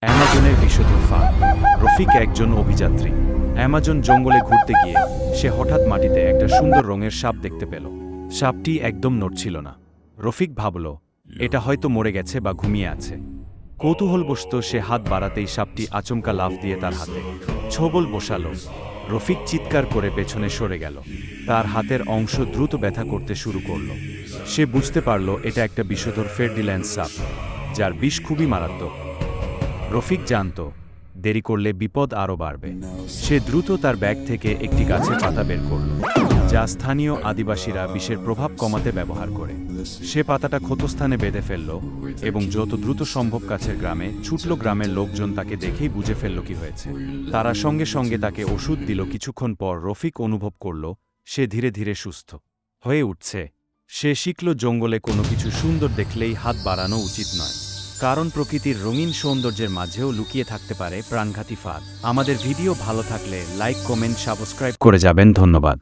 অ্যামাজনের বিষধর ফাঁদ। রফিক একজন অভিযাত্রী। অ্যামাজন জঙ্গলে ঘুরতে গিয়ে সে হঠাৎ মাটিতে একটা সুন্দর রঙের সাপ দেখতে পেল। সাপটি একদম নড়ছিল না। রফিক ভাবল, এটা হয়তো মরে গেছে বা ঘুমিয়ে আছে। কৌতূহলবশত সে হাত বাড়াতেই সাপটি আচমকা লাফ দিয়ে তার হাতে ছোবল বসালো। রফিক চিৎকার করে পেছনে সরে গেল। তার হাতের অংশ দ্রুত ব্যথা করতে শুরু করল। সে বুঝতে পারল এটা একটা বিষধর ফেরডিল্যান্ড সাপ, যার বিষ খুবই মারাত্মক। রফিক জানত, দেরি করলে বিপদ আরও বাড়বে। সে দ্রুত তার ব্যাগ থেকে একটি গাছের পাতা বের করল, যা স্থানীয় আদিবাসীরা বিষের প্রভাব কমাতে ব্যবহার করে। সে পাতাটা ক্ষতস্থানে বেঁধে ফেলল এবং যত দ্রুত সম্ভব কাছের গ্রামে ছুটল। গ্রামের লোকজন তাকে দেখেই বুঝে ফেলল কি হয়েছে। তারা সঙ্গে সঙ্গে তাকে ওষুধ দিল। কিছুক্ষণ পর রফিক অনুভব করল সে ধীরে ধীরে সুস্থ হয়ে উঠছে। সে শিখল জঙ্গলে কোনো কিছু সুন্দর দেখলেই হাত বাড়ানো উচিত নয়, কারণ প্রকৃতির রঙিন সৌন্দর্যের মাঝেও লুকিয়ে থাকতে পারে প্রাণঘাতী ফাঁদ। আমাদের ভিডিও ভালো থাকলে লাইক, কমেন্ট, সাবস্ক্রাইব করে যাবেন। ধন্যবাদ।